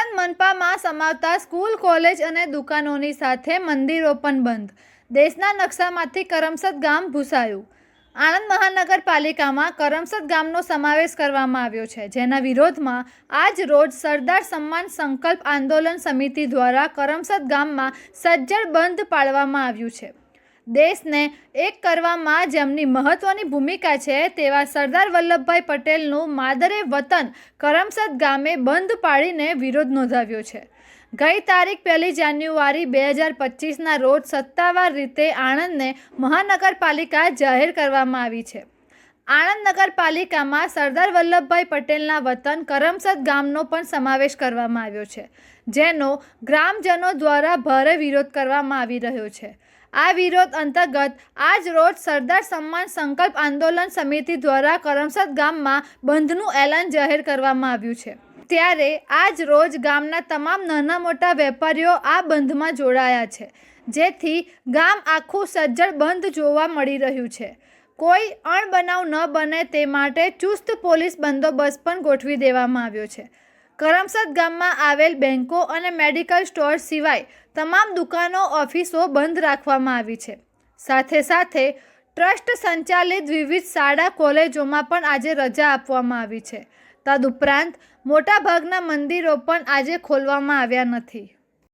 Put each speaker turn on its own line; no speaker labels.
Anand મનપામાં સમાવતા school, college અને દુકાનોની સાથે મંદિરો પણ બંધ. દેશના નકશામાંથી કરમસદ ગામ ભૂંસાયું. આણંદ મહાનગરપાલિકામાં કરમસદ ગામનો સમાવેશ કરવામાં આવ્યો છે, જેના વિરોધમાં આજ રોજ સરદાર સન્માન સંકલ્પ આંદોલન સમિતિ દ્વારા કરમસદ ગામમાં સજ્જડ બંધ પાળવામાં આવ્યું છે. દેશને એક કરવામાં જેમની મહત્વની ભૂમિકા છે તેવા સરદાર વલ્લભભાઈ પટેલનું માદરે વતન કરમસદ ગામે બંધ પાળીને વિરોધ નોંધાવ્યો છે. ગઈ તારીખ 1 જાન્યુઆરી 2025ના રોજ સત્તાવાર રીતે આણંદને મહાનગરપાલિકા જાહેર કરવામાં આવી છે. આણંદ નગરપાલિકામાં સરદાર વલ્લભભાઈ પટેલના વતન કરમસદ ગામનો પણ સમાવેશ કરવામાં આવ્યો છે, જેનો ગ્રામજનો દ્વારા ભારે વિરોધ કરવામાં આવી રહ્યો છે. આ વિરોધ અંતર્ગત આજ રોજ સરદાર સન્માન સંકલ્પ આંદોલન સમિતિ દ્વારા કરમસદ ગામમાં બંધનું એલાન જાહેર કરવામાં આવ્યું છે. ત્યારે આજ રોજ ગામના તમામ નાના મોટા વેપારીઓ આ બંધમાં જોડાયા છે, જેથી ગામ આખું સજ્જડ બંધ જોવા મળી રહ્યું છે. કોઈ અણબનાવ ન બને તે માટે ચુસ્ત પોલીસ બંદોબસ્ત પણ ગોઠવી દેવામાં આવ્યો છે. કરમસદ ગામમાં આવેલ બેન્કો અને મેડિકલ સ્ટોર સિવાય તમામ દુકાનો, ઓફિસો બંધ રાખવામાં આવી છે. સાથે સાથે ટ્રસ્ટ સંચાલિત વિવિધ શાળા, કોલેજોમાં પણ આજે રજા આપવામાં આવી છે. તદુપરાંત મોટાભાગના મંદિરો પણ આજે ખોલવામાં આવ્યા નથી.